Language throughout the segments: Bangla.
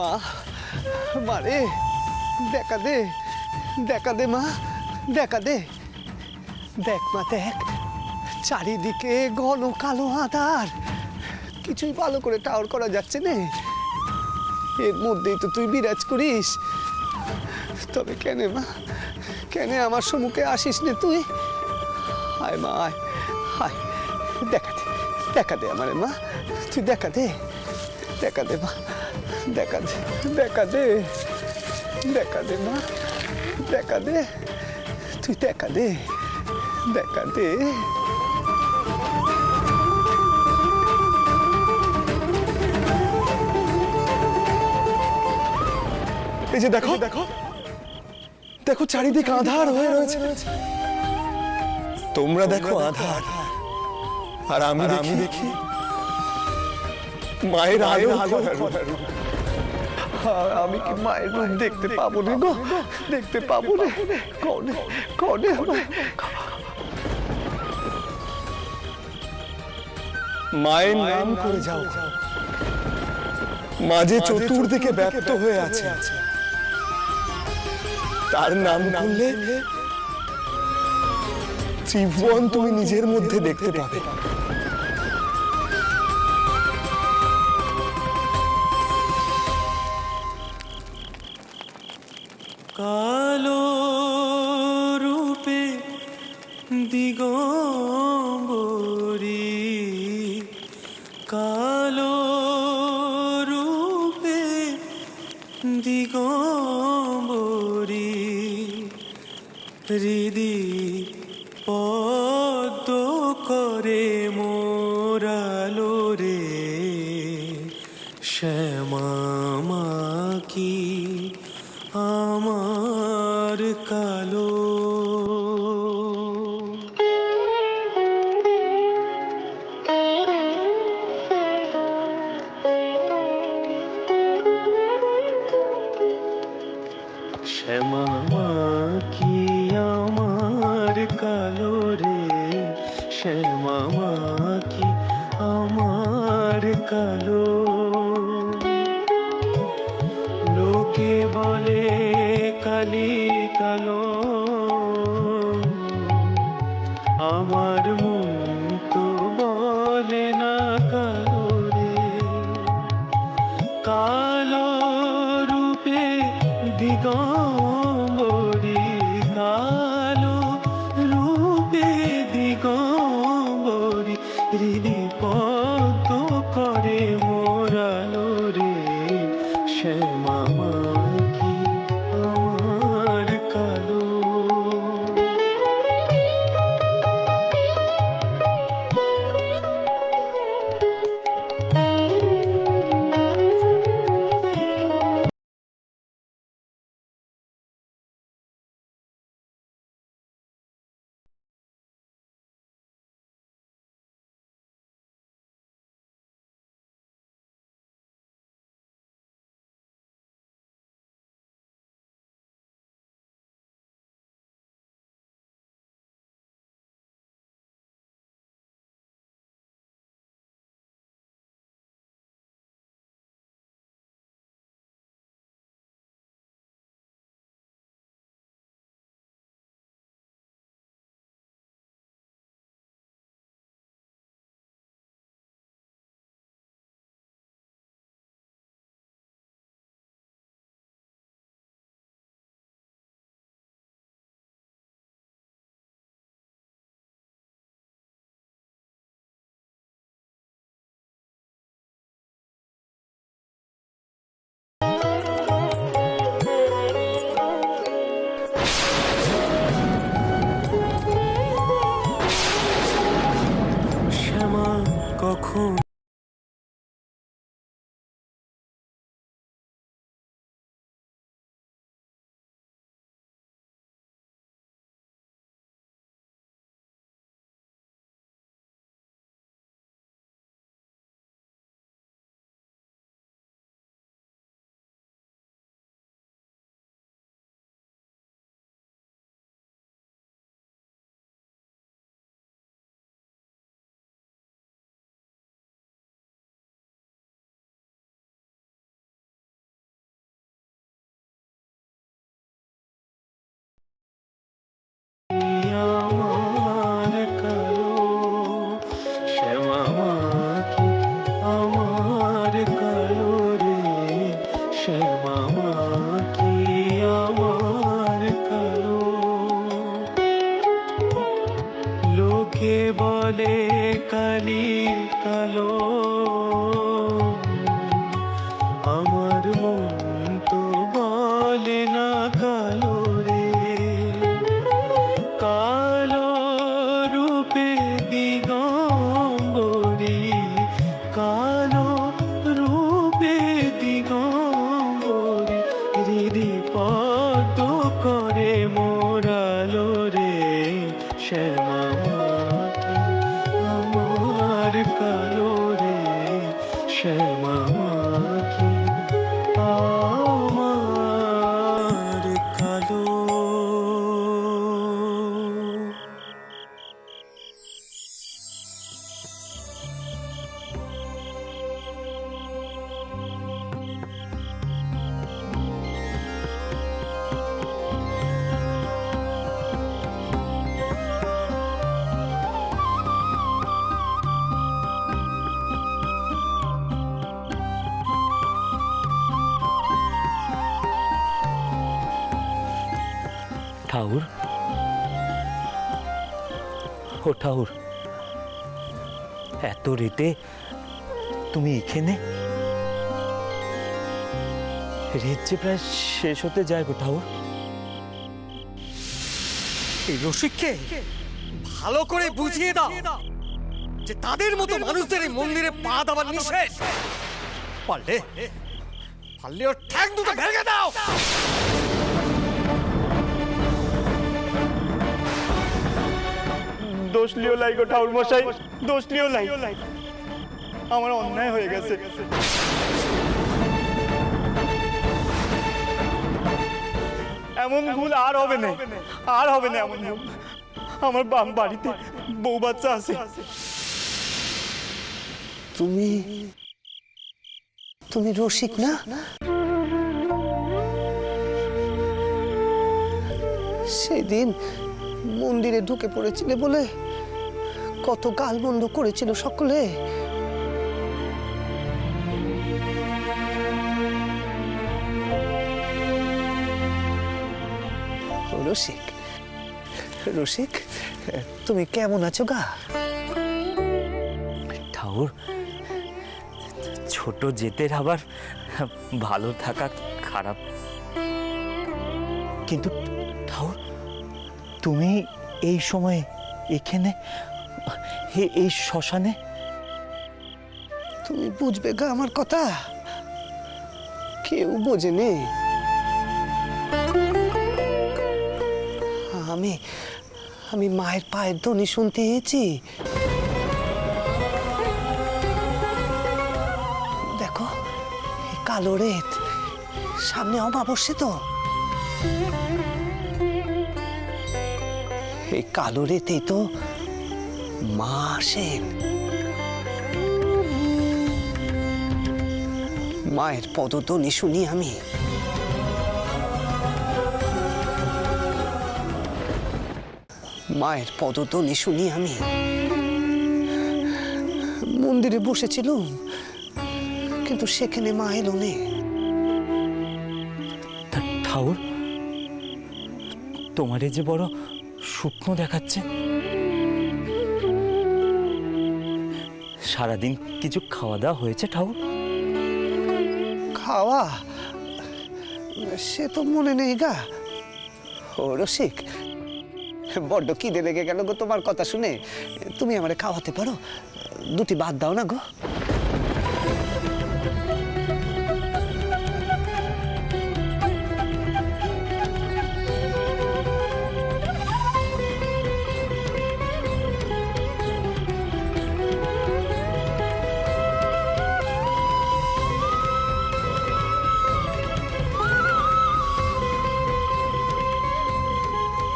মা, মারে দেখা দে, দেখা দে মা, দেখা দে। দেখ মা দেখ, চারিদিকে ঘন কালো আঁধার, কিছুই ভালো করে টাওয়ার করা যাচ্ছে না। এর মধ্যেই তো তুই বিরাজ করিস। তবে কেন মা, কেন আমার সম্মুখে আসিস নে তুই? হায় মা, আয় হায়, দেখা দে, দেখা দে আমারে মা, তুই দেখা দে, দেখা দে মা, দেখা দে, দেখা দে, দেখা দে মা, দেখা দে, তুই দেখা দে, দেখা দে। এই যে দেখো, দেখো, দেখো চারিদিকে আঁধার হয়ে রয়েছে। তোমরা দেখো আঁধার, আর আমি দেখি মায়ের আলো। আমি কি মায়ের রূপ দেখতে পাবো না গো? দেখতে পাবো না? কনে কনে মায়ের নাম করে যাও, মাঝে চতুর্দিকে ব্যপ্ত হয়ে আছে, তার নাম করলে ত্রিভুবন তুমি নিজের মধ্যে দেখতে পাবে। কালো রূপে দিগম্বরী, কালো রূপে দিগম্বরী, হৃদি পদ্ম করে মোরালো রে, শ্যামা মা কি আমার কালো। শ্যামা মা কি আমার কালো রে, শ্যামা মা কি আমার কালো। লোকে বলে কালি কালো, আমার মন তো বলে না কালো রে। কালো রূপে দিগম্বরী, কালো রূপে দিগম্বরী, হৃদি পদ্ম করে মোরালো রে, শ্যামা মা কি আমার কালো। শ্যামা মা কি আমার কালো। লোকে বলে কালি কালো, আমার মন তো বলে না কালো রে। কালো রূপে দিগম্বরী, কালো রূপে দিগম্বরী, হৃদি পদ্ম করে মোরালো রে। শ্যামা মা কি আমার কালো রে, শ্যামা মা কি আমার কালো। ঠাকুর, ও ঠাকুর, এত রেতে তুমি এখানে? রেত যে প্রায় শেষ হতে যায় গো ঠাকুর। এই রসিককে ভালো করে বুঝিয়ে দাও যে তাদের মতো মানুষদের এই মন্দিরে পা দেওয়ার নিষেধ। পারলে পারলে ওর ঠ্যাং দুটো ভেঙে দাও। দোষ লিও লাই গো ঠাকুর মশাই, দোষ লিও লাই, আমার অন্যায় হয়ে গেছে। এমন ভুল আর হবে না, আর হবে না এমন ভুল। আমার বাড়িতে বউ বাচ্চা আছে। তুমি তুমি রসিক না? সেদিন মন্দিরে ঢুকে পড়েছিলে বলে কত গালমন্দ করেছিল সকলে। রসিক, রসিক, তুমি কেমন আছো গা? ঠাকুর, ছোট জেতের আবার ভালো থাকা খারাপ। কিন্তু ঠাকুর, তুমি এই সময় এখানে, এই শ্মশানে? তুমি বুঝবে গা আমার কথা, কেউ বোঝেনি। আমি আমি মায়ের পায়ের ধ্বনি শুনতে এসেছি। দেখো এই কালো রেত, সামনে অমাবস্যা তো। এই কালো রেতেই তো মা আসেন। মায়ের পদধ্বনি শুনি আমি। মায়ের পদধ্বনি শুনি আমি। মন্দিরে বসেছিলুম, কিন্তু সেখানে মা এলো নে। ঠাকুর, তোমারে যে বড় শুকনো দেখাচ্ছে। সারাদিন কিছু খাওয়া দাওয়া হয়েছে ঠাকুর? খাওয়া সে তো মনে নেই গা। ও রসিক, বড্ড খিদে লেগে গেল গো তোমার কথা শুনে। তুমি আমারে খাওয়াতে পারো? দুটি ভাত দাও না গো।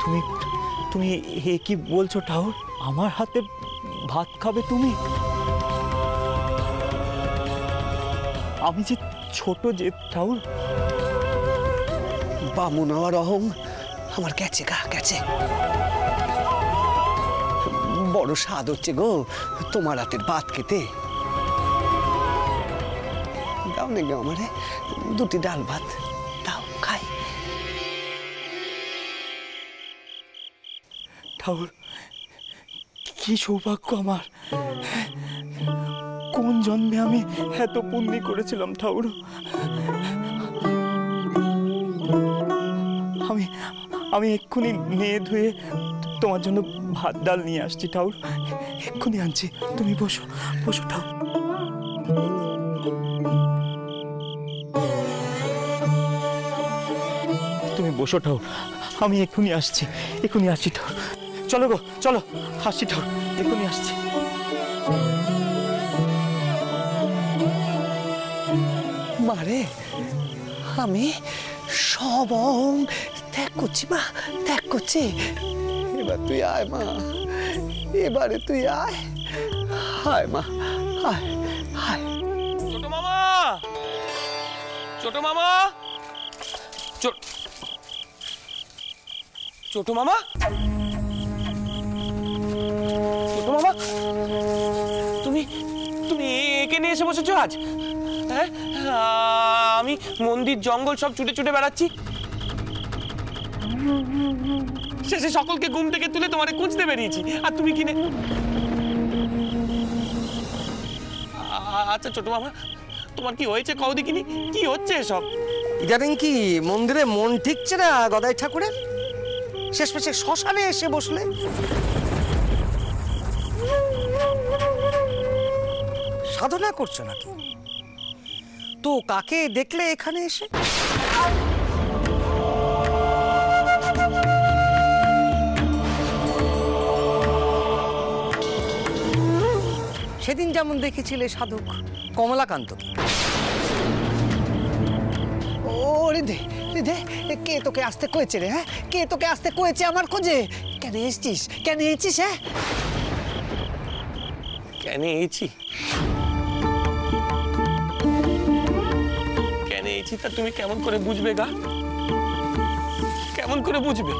তুমি তুমি এ কি বলছো ঠাকুর? আমার হাতে ভাত খাবে তুমি? আমি যে ছোট যে ঠাকুর। বামুন হওয়ার অহং আমার গেছে গা, গেছে। বড় স্বাদ হচ্ছে গো তোমার হাতের ভাত খেতে। দাও নেগে আমারে দুটি ডাল ভাত দাও খাই। ঠাকুর, কি সৌভাগ্য আমার! কোন জন্মে আমি এত পুণ্যি করেছিলাম ঠাকুর। আমি আমি এক্ষুনি নিয়ে ধুয়ে তোমার জন্য ভাত ডাল নিয়ে আসছি ঠাকুর, এক্ষুনি আনছি। তুমি বসো বসো ঠাকুর। তুমি বসো ঠাকুর, আমি এক্ষুনি আসছি ঠাকুর। চলো গো চলো, আসছি ঠাকুর, এক্ষুনি আসছি। মারে আমি সব ত্যাগ করছি মা, ত্যাগ করছি। এবার তুই আয় মা, এবারে তুই আয়, হায় মা, হায় হায়। ছোট মামা, ছোট মামা, ছোট মামা, ছোট মামা, তুমি তুমি এখানে এসে বসেছো আজ? হ্যাঁ, আমি মন্দির জঙ্গল সব ছুটে ছুটে বেড়াচ্ছি, শেষে সকলকে ঘুম থেকে তুলে তোমারে খুঁজতে বেরিয়েছি, আর তুমি কিনে। আচ্ছা ছোট মামা, তোমার কি হয়েছে কও দেখিনি, কি হচ্ছে এসব? ইদানিং কি মন্দিরে মন ঠিকছে না গদাই ঠাকুরের? শেষমেশে শ্মশানে এসে বসলে। সাধনা করছো নাকি? তো কাকে দেখলে এখানে এসে? সেদিন যেমন দেখেছিলে সাধক কমলাকান্তকে। ওরে দে দে, কে তোকে আসতে কয়েছে রে? হ্যাঁ, কে তোকে আসতে কয়েছে আমার খোঁজে? কেন এসছিস, কেন এসছিস? হ্যাঁ, কেন এইছি? কেন এইছি তা তুমি কেমন করে বুঝবে গা? কেমন করে বুঝবে?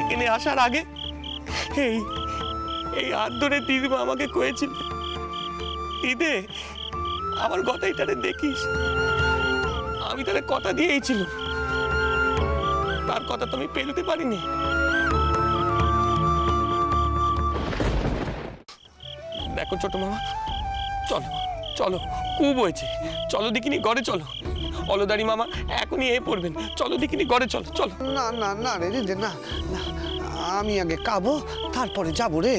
এখানে আসার আগে এই এই হাত ধরে দিদিমা আমাকে কয়েছিল, ঈদে আমার গদাইটারে দেখিস। আমি তাহলে কথা দিয়েছিল, তার কথা তো আমি পেলতে পারিনি। দেখো ছোট মামা, চলো চলো, খুব হয়েছে, চলো দেখিনি ঘরে চলো। অলদারি মামা এখনই এ পড়বেন, চলো দেখিনি ঘরে চলো চলো। না না না রে রে না না, আমি আগে খাবো তারপরে যাবো রে।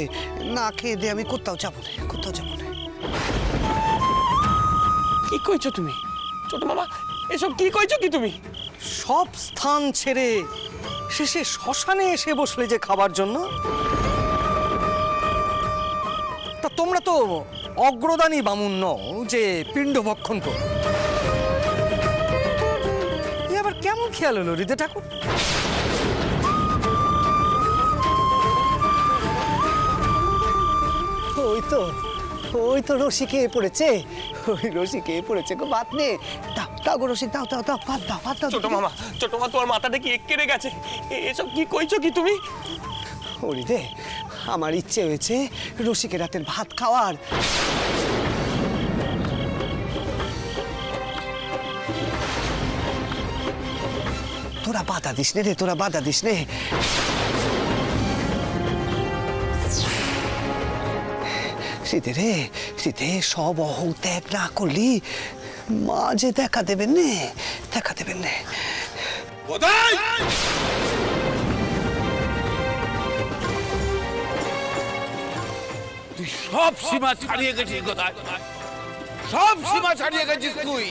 না খেয়ে দে আমি কোথাও যাবো না, কোথাও যাবো না। কি কইছো তুমি ছোট মামা? এসব কি কইছো কি তুমি? সব স্থান ছেড়ে শেষে শ্মশানে এসে বসলে যে খাবার জন্য। তা তোমরা তো অগ্রদানী বামুন নও যে পিণ্ড ভক্ষণ করো। এ আবার কেমন খেয়াল হলো হৃদে ঠাকুর? ওই তো রসিকে পড়েছে, ওই রসিকে পড়েছে গো, ভাত নে, দাও দাও গো রসিক, দাও দাও দাও, ভাত দাও, ভাত দাও। ছোট মামা তোমার মাথাটা কি কেড়ে গেছে? এসব কি কইছো কি তুমি? ওরে দে, আমার ইচ্ছে হয়েছে রসিকের রাতের ভাত খাওয়ার। তোরা বাধা দিস নে রে, তোরা বাধা দিস নে। শীতে রে, শীতে সব অহং ত্যাগ না করলি মা যে দেখা দেবেন নে, দেখা দেবেন নে। তুই সব সীমা ছাড়িয়ে গেছিস গদাই, সব সীমা ছাড়িয়ে গেছিস তুই।